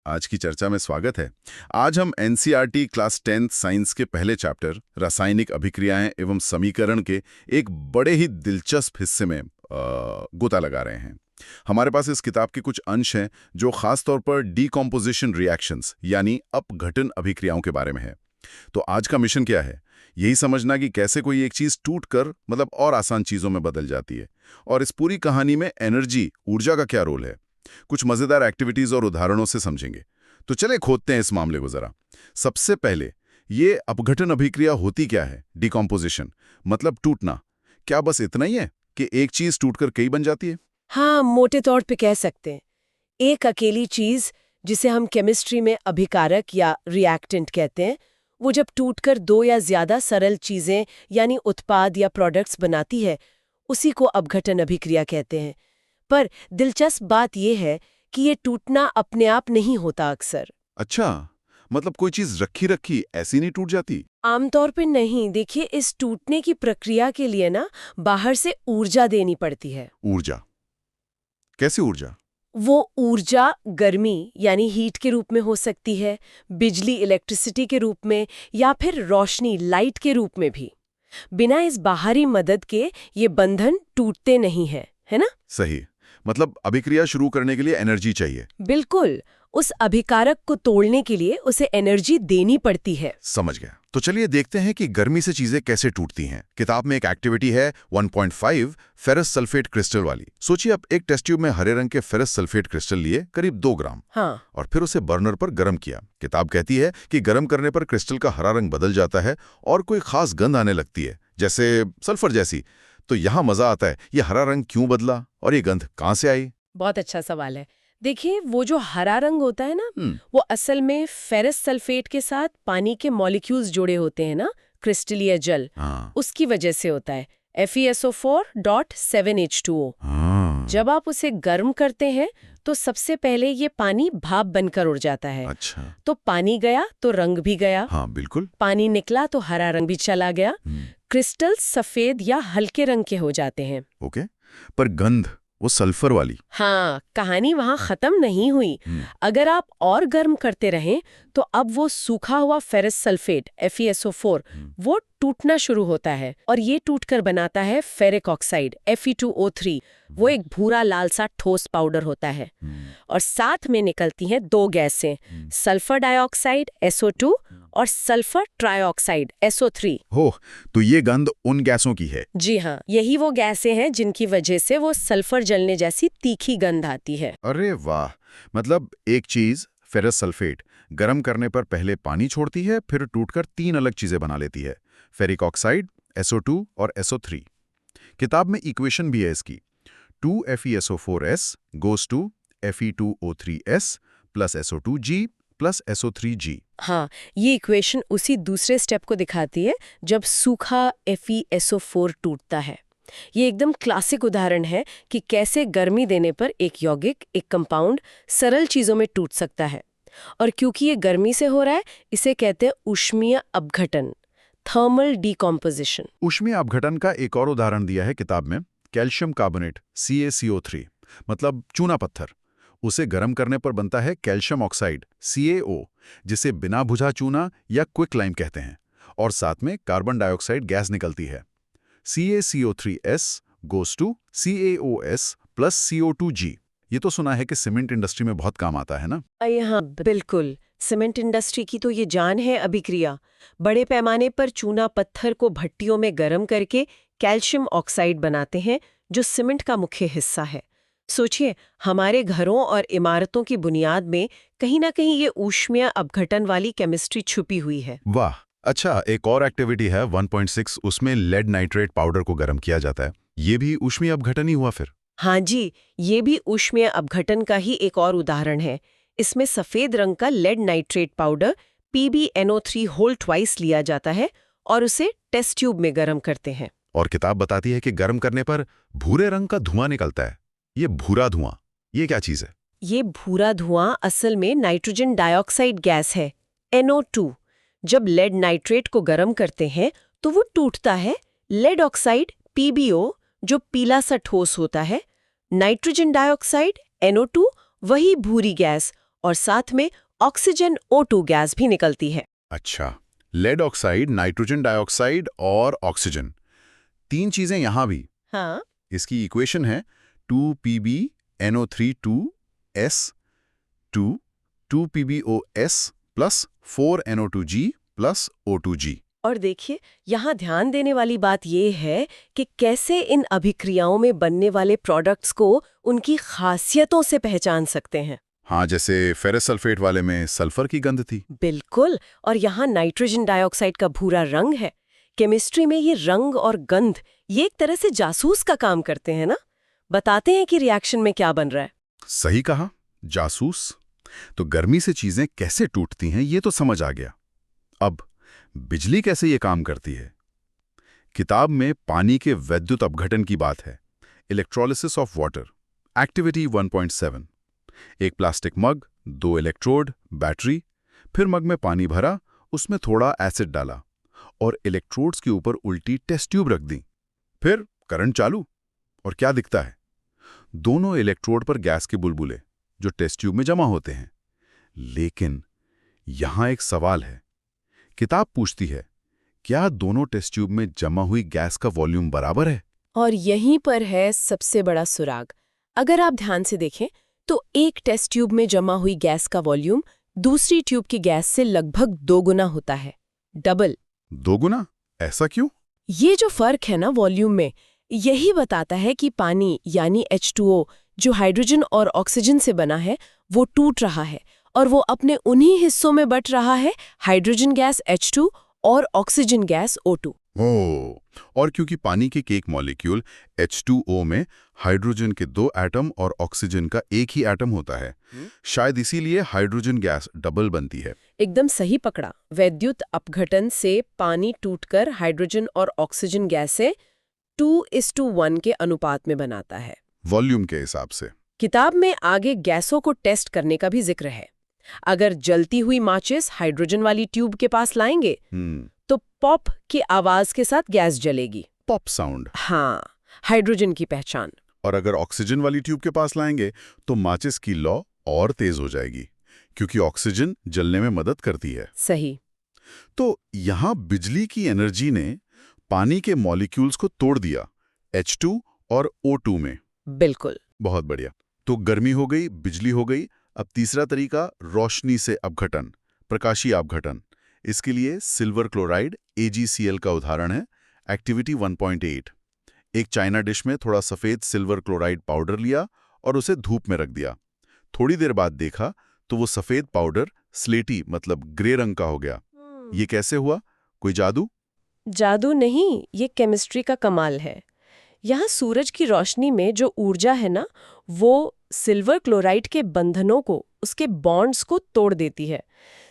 आज की चर्चा में स्वागत है। आज हम एनसीईआरटी क्लास 10th साइंस के पहले चैप्टर रासायनिक अभिक्रियाएं एवं समीकरण के एक बड़े ही दिलचस्प हिस्से में गोता लगा रहे हैं। हमारे पास इस किताब के कुछ अंश हैं जो खास तौर पर डीकॉम्पोजिशन रिएक्शंस यानी अपघटन अभिक्रियाओं के बारे में है। तो आज का मिशन क्या है? यही समझना कि कैसे कोई एक चीज टूट कर और आसान चीजों में बदल जाती है, और इस पूरी कहानी में एनर्जी, ऊर्जा का क्या रोल है। कुछ मजेदार एक्टिविटीज और उदाहरणों से समझेंगे। तो चले खोदते हैं इस मामले को जरा। सबसे पहले, ये अपघटन अभिक्रिया होती क्या है? डिकॉम्पोजिशन मतलब टूटना। क्या बस इतना ही है कि एक चीज टूटकर कई बन जाती है? हाँ, मोटे तौर पे कह सकते हैं। एक अकेली चीज, जिसे हम केमिस्ट्री में अभिकारक या रिएक्टेंट कहते हैं, वो जब टूटकर दो या ज्यादा सरल चीजें यानी उत्पाद या प्रोडक्ट्स बनाती है, उसी को अपघटन अभिक्रिया कहते हैं। पर दिलचस्प बात यह है कि ये टूटना अपने आप नहीं होता अक्सर। अच्छा, मतलब कोई चीज रखी रखी ऐसी नहीं टूट जाती? आमतौर पे नहीं। देखिए, इस टूटने की प्रक्रिया के लिए ना बाहर से ऊर्जा देनी पड़ती है। ऊर्जा? कैसी ऊर्जा? वो ऊर्जा गर्मी यानी हीट के रूप में हो सकती है, बिजली इलेक्ट्रिसिटी के रूप में, या फिर रोशनी लाइट के रूप में भी। बिना इस बाहरी मदद के ये बंधन टूटते नहीं है ना? सही। मतलब अभिक्रिया शुरू करने के लिए एनर्जी चाहिए। बिल्कुल। उस अभिकारक को तोड़ने के लिए उसे एनर्जी देनी पड़ती है। समझ गया। तो चलिए देखते हैं कि गर्मी से चीजें कैसे टूटती हैं। किताब में एक एक्टिविटी है 1.5 फेरस सल्फेट क्रिस्टल वाली। सोचिए, आप एक टेस्ट ट्यूब में हरे रंग के फेरस सल्फेट क्रिस्टल लिए, करीब 2 ग्राम। हाँ। और फिर उसे बर्नर पर गर्म किया। किताब कहती है कि गर्म करने पर क्रिस्टल का हरा रंग बदल जाता है और कोई खास गंध आने लगती है, जैसे सल्फर जैसी। तो यहाँ मजा आता है, ये हरा रंग क्यों बदला और ये गंध कहाँ से आई? बहुत अच्छा सवाल है। देखिए, वो जो हरा रंग होता है ना, वो असल में फेरस सल्फेट के साथ पानी के मॉलिक्यूल्स जुड़े होते हैं ना, क्रिस्टलीय जल। उसकी वजह से होता है FeSO4.7H2O। जब आप उसे गर्म करते हैं तो सबसे पहले ये पानी भाप बनकर उड़ जाता है। अच्छा। तो पानी गया तो रंग भी गया। हाँ, बिल्कुल। पानी निकला तो हरा रंग भी चला गया। क्रिस्टल सफेद या हल्के रंग के हो जाते हैं। ओके, पर गंध वो सल्फर वाली? हाँ, कहानी वहां खत्म नहीं हुई। अगर आप और गर्म करते रहें तो अब वो सूखा हुआ फेरस सल्फेट FeSO4 वो टूटना शुरू होता है, और ये टूटकर बनाता है फेरिक ऑक्साइड Fe2O3। वो एक भूरा लाल सा ठोस पाउडर होता है। और साथ में निकलती हैं 2 गैसें, सल्फर डाइऑक्साइड SO2 और सल्फर ट्राइऑक्साइड SO3। हो, तो ये गंध उन गैसों की है? जी हाँ, यही वो गैसें हैं जिनकी वजह से वो सल्फर जलने जैसी तीखी गंध आती है। अरे वाह! मतलब एक चीज फेरस सल्फेट गर्म करने पर पहले पानी छोड़ती है, फिर टूटकर 3 अलग चीजें बना लेती है, फेरिक ऑक्साइड, SO2 और SO3। किताब में इक्वेशन भी है इसकी। 2FeSO4s goes to Fe2O3s plus SO2g plus SO3g। हाँ, ये इक्वेशन उसी दूसरे स्टेप को दिखाती है जब सूखा FeSO4 टूटता है। ये एकदम क्लासिक उदाहरण है कि कैसे गर्मी देने पर एक यौगिक, एक कंपाउंड सरल चीजों में टूट सकता है। और क्योंकि ये गर्मी से हो रहा है, इसे कहते हैं ऊष्मीय अपघटन, थर्मल डीकॉम्पोजिशन। ऊष्मीय अपघटन का एक और उदाहरण दिया है किताब में, कैल्शियम कार्बोनेट CaCO3, मतलब चूना पत्थर। उसे गर्म करने पर बनता है कैल्शियम ऑक्साइड CaO, जिसे बिना बुझा चूना या क्विक लाइम कहते हैं, और साथ में कार्बन डाइऑक्साइड गैस निकलती है। CaCO3s goes to CaOs plus CO2g। ये तो सुना है कि सीमेंट इंडस्ट्री में बहुत काम आता है ना? हाँ, बिल्कुल। सीमेंट इंडस्ट्री की तो ये जान है अभिक्रिया। बड़े पैमाने पर चूना पत्थर को भट्टियों में गर्म करके कैल्शियम ऑक्साइड बनाते हैं, जो सीमेंट का मुख्य हिस्सा है। सोचिए, हमारे घरों और इमारतों की बुनियाद में कहीं ना कहीं ये ऊष्मीय अपघटन वाली केमिस्ट्री छुपी हुई है। वाह! अच्छा, एक और एक्टिविटी है 1.6, उसमें लेड नाइट्रेट पाउडर को गर्म किया जाता है। ये भी ऊष्मीय अपघटन ही हुआ फिर? हाँ जी, ये भी ऊष्मीय अपघटन का ही एक और उदाहरण है। इसमें सफेद रंग का लेड नाइट्रेट पाउडर PbNO3 होल ट्वाइस लिया जाता है और उसे टेस्ट ट्यूब में गर्म करते हैं। और किताब बताती है कि गर्म करने पर भूरे रंग का धुआं निकलता है। ये भूरा धुआं, ये क्या चीज है? ये भूरा धुआं असल में नाइट्रोजन डाइऑक्साइड गैस है, NO2। जब लेड नाइट्रेट को गर्म करते हैं तो वो टूटता है। लेड ऑक्साइड PbO, जो पीला सा ठोस होता है, नाइट्रोजन डाइऑक्साइड NO2, वही भूरी गैस, और साथ में ऑक्सीजन O2 गैस भी निकलती है। अच्छा, लेड ऑक्साइड, नाइट्रोजन डाइऑक्साइड और ऑक्सीजन, 3 चीजें यहां भी। हाँ, इसकी इक्वेशन है 2PbNO3 2s 2PbOs plus 4NO2g plus O2g। और देखिए यहाँ ध्यान देने वाली बात ये है कि कैसे इन अभिक्रियाओं में बनने वाले प्रोडक्ट्स को उनकी खासियतों से पहचान सकते हैं। हाँ, जैसे फेरस सल्फेट वाले में सल्फर की गंध थी। बिल्कुल, और यहाँ नाइट्रोजन डाइऑक्साइड का भूरा रंग है। केमिस्ट्री में ये रंग और गंध ये एक तरह से जासूस का काम करते हैं ना, बताते हैं कि रिएक्शन में क्या बन रहा है। सही कहा, जासूस। तो गर्मी से चीजें कैसे टूटती हैं ये तो समझ आ गया। अब बिजली कैसे ये काम करती है? किताब में पानी के वैद्युत अपघटन की बात है, इलेक्ट्रोलिसिस ऑफ वाटर, एक्टिविटी 1.7। एक प्लास्टिक मग, 2 इलेक्ट्रोड, बैटरी, फिर मग में पानी भरा, उसमें थोड़ा एसिड डाला और इलेक्ट्रोड्स के ऊपर उल्टी टेस्ट ट्यूब रख दी। फिर करंट चालू, और क्या दिखता है? दोनों इलेक्ट्रोड पर गैस के बुलबुले जो टेस्ट ट्यूब में जमा होते हैं। लेकिन यहां एक सवाल है। किताब पूछती है, क्या दोनों टेस्ट ट्यूब में जमा हुई गैस का वॉल्यूम बराबर है? और यहीं पर है सबसे बड़ा सुराग। अगर आप ध्यान से देखें तो एक टेस्ट ट्यूब में जमा हुई गैस का वॉल्यूम दूसरी ट्यूब की गैस से लगभग 2 गुना होता है, डबल। 2 गुना? ऐसा क्यों? ये जो फर्क है ना वॉल्यूम में, यही बताता है कि पानी यानी H2O जो हाइड्रोजन और ऑक्सीजन से बना है वो टूट रहा है और वो अपने उन्हीं हिस्सों में बंट रहा है, हाइड्रोजन गैस H2 और ऑक्सीजन गैस O2। ओह, और क्योंकि पानी के एक मॉलिक्यूल H2O में हाइड्रोजन के 2 एटम और ऑक्सीजन का एक ही एटम होता है, शायद इसीलिए हाइड्रोजन गैस डबल बनती है। एकदम सही पकड़ा। वैद्युत अपघटन से पानी टूटकर हाइड्रोजन और ऑक्सीजन गैसें 2:1 के अनुपात में बनाता है, वॉल्यूम के हिसाब से। किताब में आगे गैसों को टेस्ट करने का भी जिक्र है। अगर जलती हुई माचिस हाइड्रोजन वाली ट्यूब के पास लाएंगे तो पॉप की आवाज के साथ गैस जलेगी। Pop sound. हाँ, हाइड्रोजन की पहचान। और अगर ऑक्सीजन वाली ट्यूब के पास लाएंगे तो माचिस की लौ और तेज हो जाएगी, क्योंकि ऑक्सीजन जलने में मदद करती है। सही। तो यहां बिजली की एनर्जी ने पानी के मॉलिक्यूल्स को तोड़ दिया, H2 और O2 में। बिल्कुल। बहुत बढ़िया। तो गर्मी हो गई, बिजली हो गई। अब तीसरा तरीका, रोशनी से अपघटन, प्रकाशीय अपघटन। इसके लिए सिल्वर क्लोराइड AgCl का उदाहरण है, एक्टिविटी 1.8। एक चाइना डिश में थोड़ा सफेद सिल्वर क्लोराइड पाउडर लिया और उसे धूप में रख दिया। थोड़ी देर बाद देखा तो वो सफेद पाउडर स्लेटी मतलब ग्रे रंग का हो गया। ये कैसे हुआ? कोई जादू? जादू नहीं, ये केमिस्ट्री का कमाल है। यहाँ सूरज की रोशनी में जो ऊर्जा है ना, वो सिल्वर क्लोराइड के बंधनों को, उसके बॉन्ड्स को तोड़ देती है।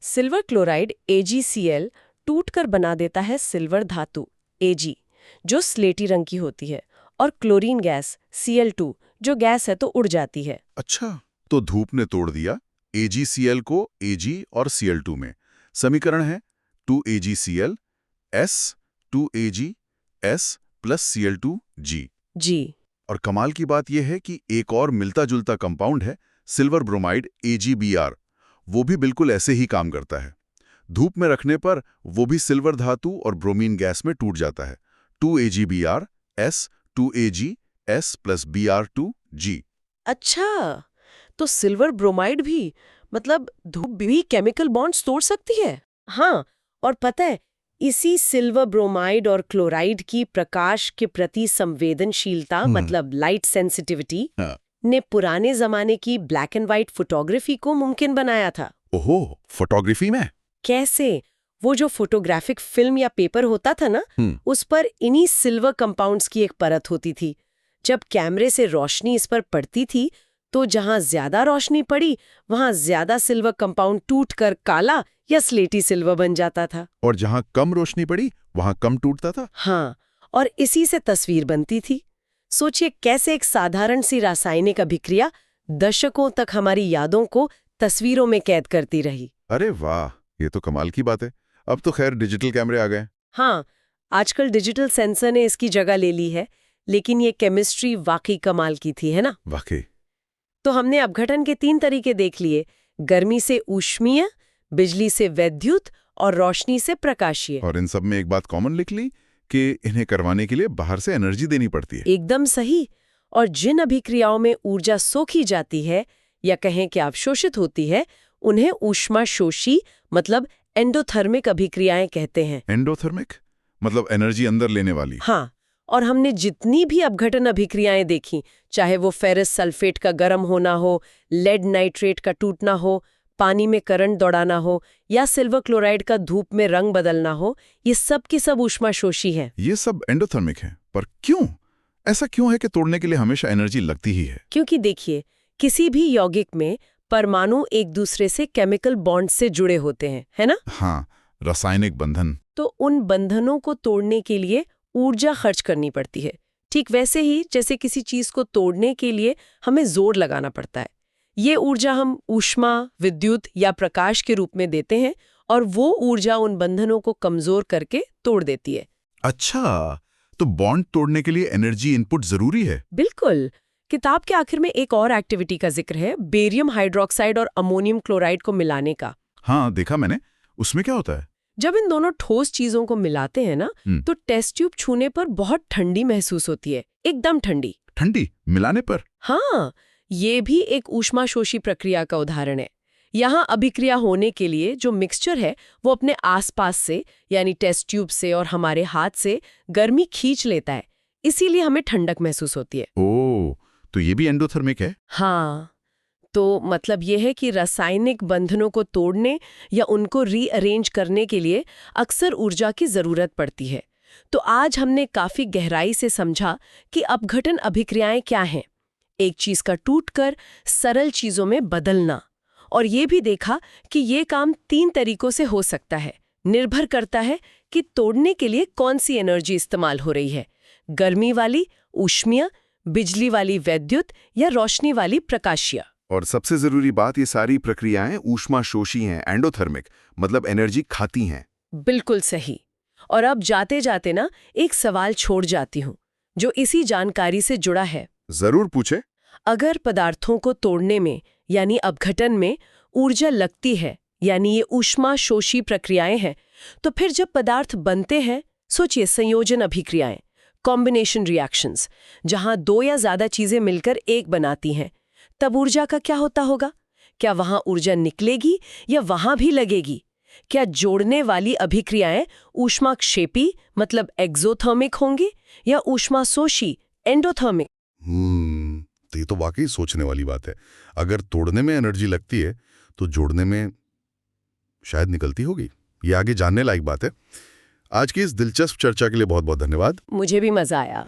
सिल्वर क्लोराइड AgCl टूटकर बना देता है सिल्वर धातु Ag, जो स्लेटी रंग की होती है, और क्लोरीन गैस Cl2 जो गैस है तो उड़ जाती है। अच्छा, तो धूप ने तोड़ दिया AgCl को Ag और Cl2 में। समीकरण है 2AgCl S 2Ag S plus Cl2G। जी। और कमाल की बात यह है कि एक और मिलता जुलता कंपाउंड है, सिल्वर ब्रोमाइड AgBr। वो भी बिल्कुल ऐसे ही काम करता है। धूप में रखने पर वो भी सिल्वर धातु और ब्रोमीन गैस में टूट जाता है। 2AgBr S 2Ag S plus Br2G। अच्छा, तो सिल्वर ब्रोमाइड भी, मतलब धूप भी केमिकल बॉन्ड्स तोड़ सकती है। हाँ, और पता है, इसी सिल्वर ब्रोमाइड और क्लोराइड की प्रकाश के प्रति संवेदनशीलता मतलब लाइट सेंसिटिविटी हाँ। ने पुराने जमाने की ब्लैक एंड व्हाइट फोटोग्राफी को मुमकिन बनाया था। ओहो, फोटोग्राफी में? कैसे? वो जो फोटोग्राफिक फिल्म या पेपर होता था ना, उस पर इन्हीं सिल्वर कंपाउंड्स की एक परत होती थी। जब कैमरे से रोशनी इस पर पड़ती थी तो जहां ज्यादा रोशनी पड़ी वहां ज्यादा सिल्वर कंपाउंड टूटकर काला या स्लेटी सिल्वर बन जाता था। और जहां कम रोशनी पड़ी वहां कम टूटता था। हाँ, और इसी से तस्वीर बनती थी। सोचिए कैसे एक साधारण सी रासायनिक अभिक्रिया दशकों तक हमारी यादों को तस्वीरों में कैद करती रही। अरे वाह, ये तो कमाल की बात है। अब तो खैर डिजिटल कैमरे आ गए। हाँ, आजकल डिजिटल सेंसर ने इसकी जगह ले ली है, लेकिन ये केमिस्ट्री वाकई कमाल की थी, है ना? वाकई। तो हमने अपघटन के 3 तरीके देख लिए, गर्मी से ऊष्मीय, बिजली से वैद्युत और रोशनी से प्रकाशीय। और इन सब में एक बात कॉमन लिख ली कि इन्हें करवाने के लिए बाहर से एनर्जी देनी पड़ती है। एकदम सही। और जिन अभिक्रियाओं में ऊर्जा सोखी जाती है या कहें कि अवशोषित होती है, उन्हें ऊष्माशोषी मतलब एंडोथर्मिक अभिक्रियाएं कहते हैं। एंडोथर्मिक मतलब एनर्जी अंदर लेने वाली। हाँ, और हमने जितनी भी अपघटन अभिक्रियाएं देखी, चाहे वो फेरस सल्फेट का गर्म होना हो, लेड नाइट्रेट का टूटना हो, पानी में करंट दौड़ाना हो या सिल्वर क्लोराइड का धूप में रंग बदलना हो, ये सब की सब ऊष्माशोषी हैं। ये सब एंडोथर्मिक है, पर क्यों? ऐसा क्यों है कि तोड़ने के लिए हमेशा एनर्जी लगती ही है? क्योंकि देखिए, किसी भी यौगिक में परमाणु एक दूसरे से केमिकल बॉन्ड से जुड़े होते हैं, है ना? हाँ, रासायनिक बंधन। तो उन बंधनों को तोड़ने के लिए ऊर्जा खर्च करनी पड़ती है। ठीक वैसे ही जैसे किसी चीज को तोड़ने के लिए हमें जोर लगाना पड़ता है। ये ऊर्जा हम ऊष्मा, विद्युत या प्रकाश के रूप में देते हैं और वो ऊर्जा उन बंधनों को कमजोर करके तोड़ देती है। अच्छा, तो बॉन्ड तोड़ने के लिए एनर्जी इनपुट जरूरी है? बिल्कुल। किताब के आखिर में एक और एक्टिविटी का जिक्र है, बेरियम हाइड्रोक्साइड और अमोनियम क्लोराइड को मिलाने का। हाँ, देखा मैंने। उसमें क्या होता है? जब इन दोनों ठोस चीजों को मिलाते हैं ना, तो टेस्ट ट्यूब छूने पर बहुत ठंडी महसूस होती है, एकदम ठंडी। ठंडी मिलाने पर? हाँ, ये भी एक ऊष्माशोषी प्रक्रिया का उदाहरण है। यहाँ अभिक्रिया होने के लिए जो मिक्सचर है वो अपने आसपास से यानी टेस्ट ट्यूब से और हमारे हाथ से गर्मी खींच लेता है, इसीलिए हमें ठंडक महसूस होती है। ओह, तो ये भी एंडोथर्मिक है? हाँ, तो मतलब ये है कि रासायनिक बंधनों को तोड़ने या उनको रीअरेंज करने के लिए अक्सर ऊर्जा की जरूरत पड़ती है। तो आज हमने काफी गहराई से समझा कि अपघटन अभिक्रियाएं क्या हैं, एक चीज का टूटकर सरल चीजों में बदलना, और ये भी देखा कि ये काम 3 तरीकों से हो सकता है। निर्भर करता है कि तोड़ने के लिए कौन सी एनर्जी इस्तेमाल हो रही है, गर्मी वाली ऊष्मीय, बिजली वाली वैद्युत या रोशनी वाली प्रकाशीय। और सबसे जरूरी बात, ये सारी प्रक्रियाएं ऊष्माशोषी हैं, एंडोथर्मिक मतलब एनर्जी खाती हैं। बिल्कुल सही। और अब जाते जाते ना एक सवाल छोड़ जाती हूँ जो इसी जानकारी से जुड़ा है। जरूर पूछे। अगर पदार्थों को तोड़ने में यानी अपघटन में ऊर्जा लगती है, यानी ये ऊष्माशोषी प्रक्रियाएं हैं, तो फिर जब पदार्थ बनते हैं, सोचिए संयोजन अभिक्रियाएं, कॉम्बिनेशन रिएक्शंस, जहां 2 या ज्यादा चीजें मिलकर एक बनाती हैं, तब ऊर्जा का क्या होता होगा? क्या वहां ऊर्जा निकलेगी या वहां भी लगेगी? क्या जोड़ने वाली अभिक्रियाएं ऊष्माक्षेपी मतलब एक्सोथर्मिक होंगी या ऊष्माशोषी एंडोथर्मिक? तो ये तो वाकई सोचने वाली बात है। अगर तोड़ने में एनर्जी लगती है तो जोड़ने में शायद निकलती होगी। ये आगे जानने लायक बात है। आज की इस दिलचस्प चर्चा के लिए बहुत बहुत धन्यवाद। मुझे भी मजा आया।